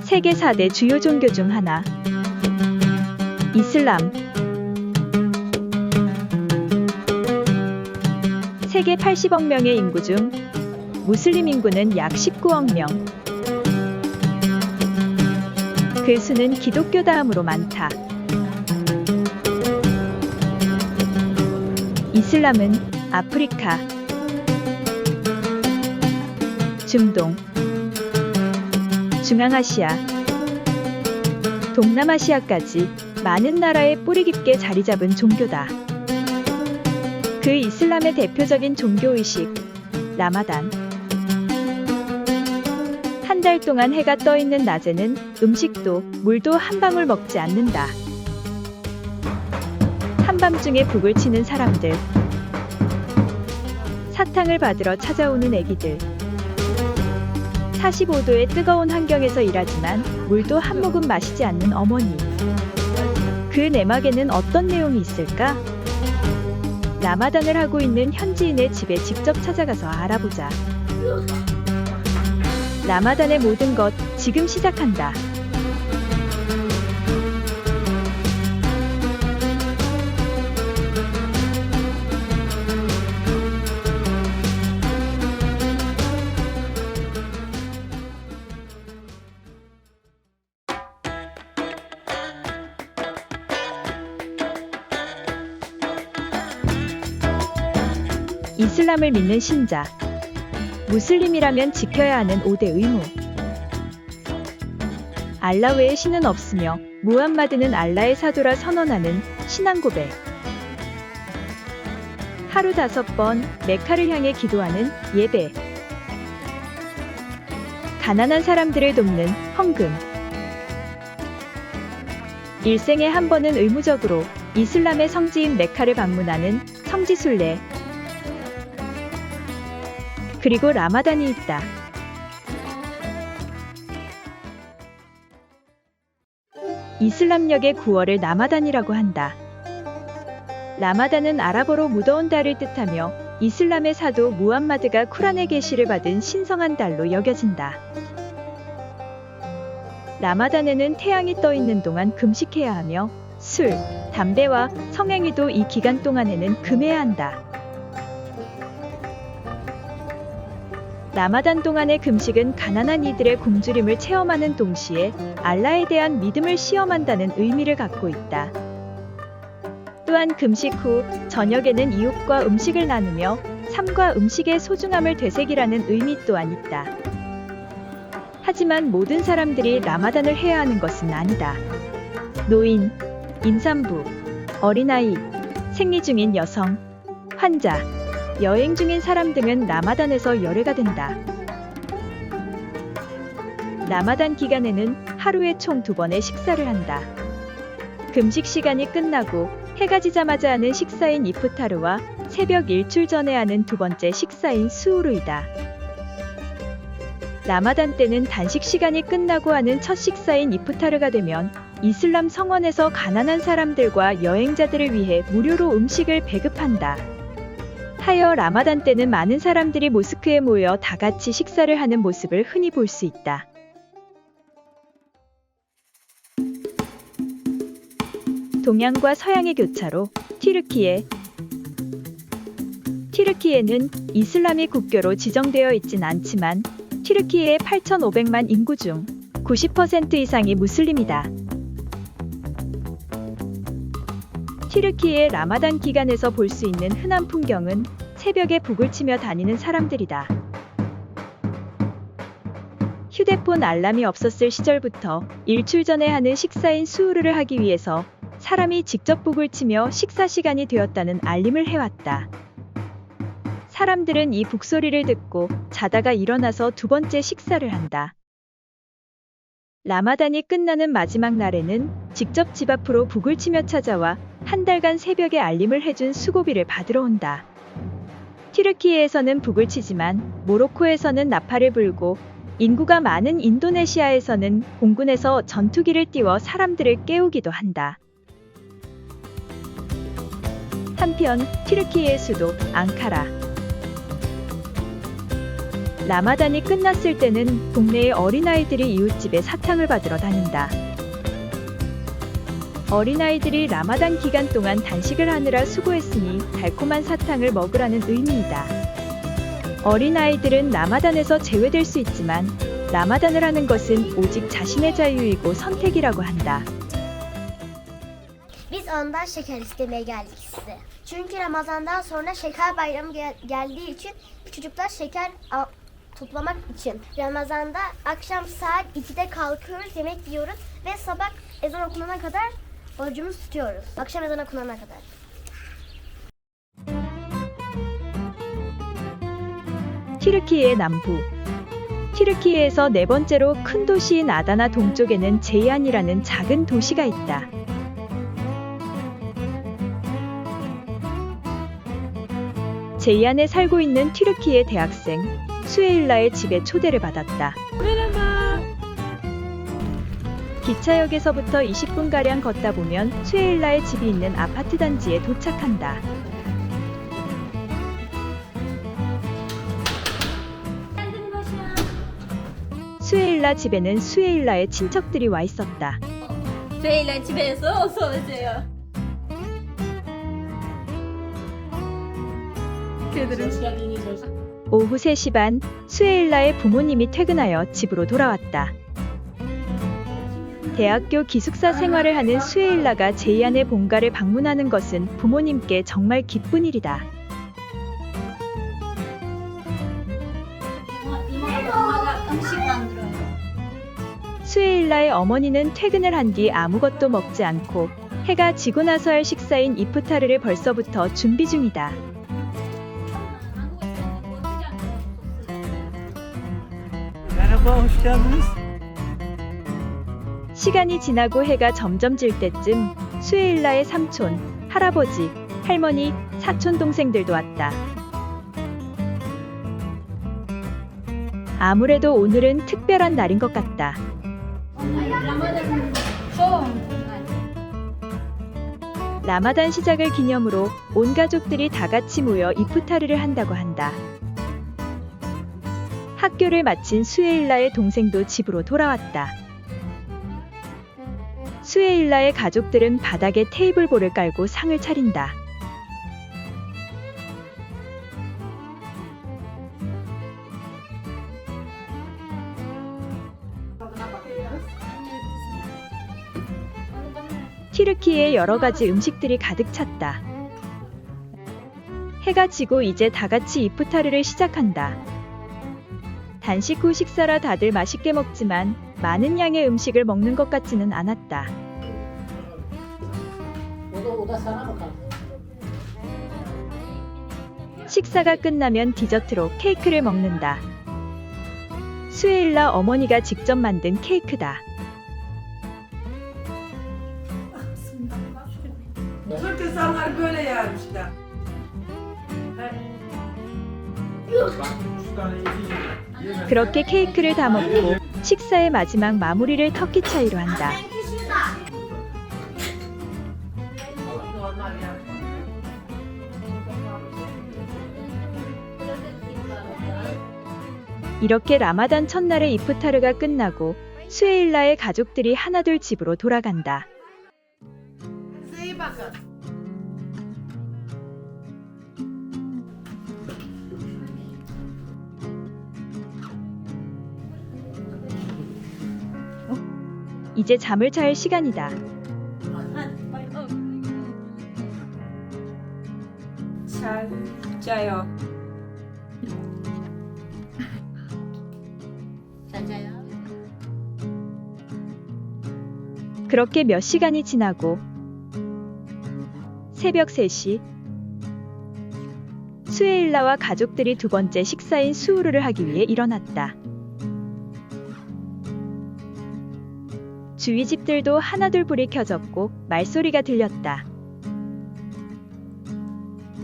세계 4대 주요 종교 중 하나. 이슬람. 세계 80억 명의 인구 중 무슬림 인구는 약 19억 명. 그 수는 기독교 다음으로 많다. 이슬람은 아프리카, 중동, 중앙아시아, 동남아시아까지 많은 나라에 뿌리 깊게 자리 잡은 종교다. 그 이슬람의 대표적인 종교의식, 라마단. 한 달 동안 해가 떠 있는 낮에는 음식도 물도 한 방울 먹지 않는다. 한밤중에 북을 치는 사람들, 사탕을 받으러 찾아오는 애기들, 45도의 뜨거운 환경에서 일하지만 물도 한 모금 마시지 않는 어머니. 그 내막에는 어떤 내용이 있을까? 라마단을 하고 있는 현지인의 집에 직접 찾아가서 알아보자. 라마단의 모든 것 지금 시작한다. 이슬람을 믿는 신자. 무슬림이라면 지켜야 하는 5대 의무. 알라 외에 신은 없으며 무함마드는 알라의 사도라 선언하는 신앙 고백. 하루 5번 메카를 향해 기도하는 예배. 가난한 사람들을 돕는 헌금. 일생에 한 번은 의무적으로 이슬람의 성지인 메카를 방문하는 성지순례. 그리고 라마단이 있다. 이슬람력의 9월을 라마단이라고 한다. 라마단은 아랍어로 무더운 달을 뜻하며 이슬람의 사도 무함마드가 쿠란의 계시를 받은 신성한 달로 여겨진다. 라마단에는 태양이 떠 있는 동안 금식해야 하며 술, 담배와 성행위도 이 기간 동안에는 금해야 한다. 라마단 동안의 금식은 가난한 이들의 굶주림을 체험하는 동시에 알라에 대한 믿음을 시험한다는 의미를 갖고 있다. 또한 금식 후 저녁에는 이웃과 음식을 나누며 삶과 음식의 소중함을 되새기라는 의미 또한 있다. 하지만 모든 사람들이 라마단을 해야 하는 것은 아니다. 노인, 임산부, 어린아이, 생리 중인 여성, 환자, 여행 중인 사람 등은 라마단에서 열애가 된다. 라마단 기간에는 하루에 총 2번의 식사를 한다. 금식 시간이 끝나고 해가 지자마자 하는 식사인 이프타르와 새벽 일출 전에 하는 2번째 식사인 수우르이다. 라마단 때는 단식 시간이 끝나고 하는 첫 식사인 이프타르가 되면 이슬람 성원에서 가난한 사람들과 여행자들을 위해 무료로 음식을 배급한다. 하여 라마단 때는 많은 사람들이 모스크에 모여 다 같이 식사를 하는 모습을 흔히 볼 수 있다. 동양과 서양의 교차로 튀르키예. 튀르키예는 이슬람이 국교로 지정되어 있진 않지만 튀르키예의 8,500만 인구 중 90% 이상이 무슬림이다. 튀르키예의 라마단 기간에서 볼 수 있는 흔한 풍경은 새벽에 북을 치며 다니는 사람들이다. 휴대폰 알람이 없었을 시절부터 일출 전에 하는 식사인 수우르를 하기 위해서 사람이 직접 북을 치며 식사 시간이 되었다는 알림을 해왔다. 사람들은 이 북소리를 듣고 자다가 일어나서 2번째 식사를 한다. 라마단이 끝나는 마지막 날에는 직접 집 앞으로 북을 치며 찾아와 한 달간 새벽에 알림을 해준 수고비를 받으러 온다. 튀르키예에서는 북을 치지만 모로코에서는 나팔을 불고 인구가 많은 인도네시아에서는 공군에서 전투기를 띄워 사람들을 깨우기도 한다. 한편 튀르키예의 수도 앙카라. 라마단이 끝났을 때는 동네의 어린아이들이 이웃집에 사탕을 받으러 다닌다. 어린아이들이 라마단 기간 동안 단식을 하느라 수고했으니 달콤한 사탕을 먹으라는 의미이다. 어린아이들은 라마단에서 제외될 수 있지만 라마단을 하는 것은 o직 자신의 자유이고 선택이라고 한다. Biz ondan şeker istemeye geldik size. Çünkü Ramazan'dan sonra şeker bayramı geldiği için çocuklar şeker toplamak için. Ramazan'da akşam saat 2'de kalkıyoruz, yemek yiyoruz ve sabah ezan okunana kadar orucumuzu tutuyoruz. Akşam ezan okunana kadar. 튀르키예 남부. 튀르키예에서 네 번째로 큰 도시인 아다나 동쪽에는 제이안이라는 작은 도시가 있다. 제이안에 살고 있는 튀르키예 대학생 수에일라의 집에 초대를 받았다. 기차역에서부터 20분가량 걷다 보면 수에일라의 집이 있는 아파트 단지에 도착한다. 수에일라 집에는 수에일라의 친척들이 와 있었다. 수에일라 집에서 어서 오세요. 오후 3시 반, 수에일라의 부모님이 퇴근하여 집으로 돌아왔다. 대학교 기숙사 생활을 하는 수에일라가 제이안의 본가를 방문하는 것은 부모님께 정말 기쁜 일이다. 엄마가 음식 만들어요. 수에일라의 어머니는 퇴근을 한 뒤 아무것도 먹지 않고 해가 지고 나서 할 식사인 이프타르를 벌써부터 준비 중이다. Merhaba, hoş geldiniz. 시간이 지나고 해가 점점 질 때쯤 수에일라의 삼촌, 할아버지, 할머니, 사촌 동생들도 왔다. 아무래도 오늘은 특별한 날인 것 같다. 라마단 처음. 라마단 시작을 기념으로 온 가족들이 다 같이 모여 이프타르를 한다고 한다. 학교를 마친 수에일라의 동생도 집으로 돌아왔다. 수에일라의 가족들은 바닥에 테이블볼을 깔고 상을 차린다. 튀르키예에 여러 가지 음식들이 가득 찼다. 해가 지고 이제 다 같이 이프타르를 시작한다. 단식 후 식사라 다들 맛있게 먹지만 많은 양의 음식을 먹는 것 같지는 않았다. 식사가 끝나면 디저트로 케이크를 먹는다. 수에일라 어머니가 직접 만든 케이크다. Türk insanlar böyle yermişler. 그렇게 케이크를 다 먹고 식사의 마지막 마무리를 터키 차이로 한다. 이렇게 라마단 첫날의 이프타르가 끝나고 수에일라의 가족들이 하나둘 집으로 돌아간다. İyi bakın. 이제 잠을 잘 시간이다. 잘 자요. 잘 자요. 그렇게 몇 시간이 지나고 새벽 3시 수에일라와 가족들이 두 번째 식사인 수우르를 하기 위해 일어났다. 주위 집들도 하나둘 불이 켜졌고 말소리가 들렸다.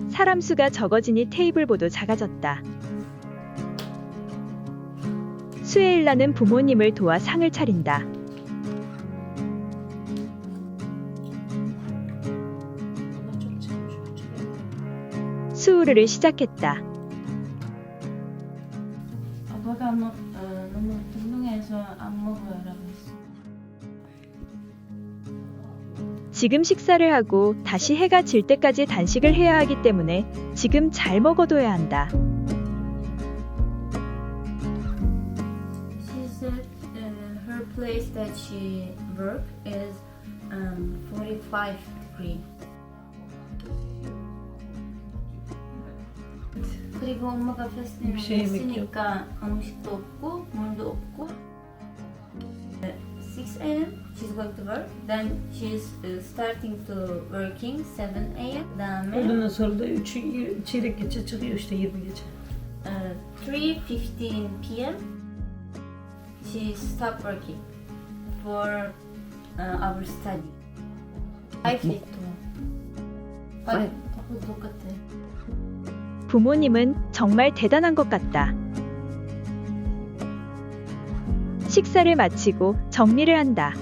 사람 수가 적어지니 테이블보도 작아졌다. 수에일라는 부모님을 도와 상을 차린다. 수우르를 시작했다. 지금 식사를 하고 다시 해가 질 때까지 단식을 해야 하기 때문에 지금 잘 먹어둬야 한다. She said her place that she work is 45 degree. 그리고 엄마가 패스팅을 했으니까 음식도 없고 물도 없고 6 a.m. she's going to work. Then she's starting to working 7 a.m. 그다음에 Ondan sonra da 3 çeyrek geçe çıkıyor işte 20 geçe. 3:15 p.m. she stopped working for our study. 5:02. 다 똑같아. 부모님은 정말 대단한 것 같다. 식사를 마치고 정리를 한다.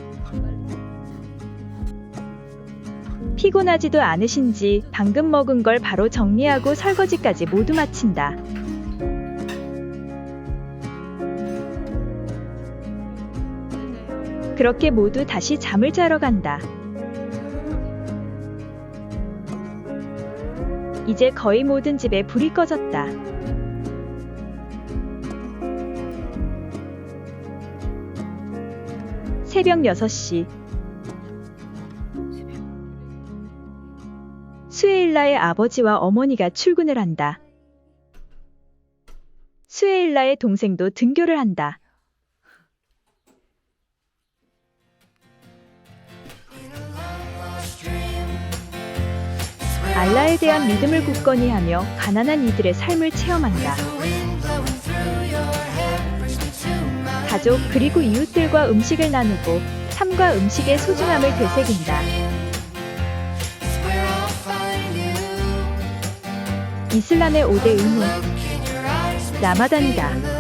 피곤하지도 않으신지 방금 먹은 걸 바로 정리하고 설거지까지 모두 마친다. 그렇게 모두 다시 잠을 자러 간다. 이제 거의 모든 집에 불이 꺼졌다. 새벽 6시. 수에일라의 아버지와 어머니가 출근을 한다. 수에일라의 동생도 등교를 한다. 알라에 대한 믿음을 굳건히 하며 가난한 이들의 삶을 체험한다. 가족 그리고 이웃들과 음식을 나누고 삶과 음식의 소중함을 되새긴다. 이슬람의 5대 의무 라마단이다.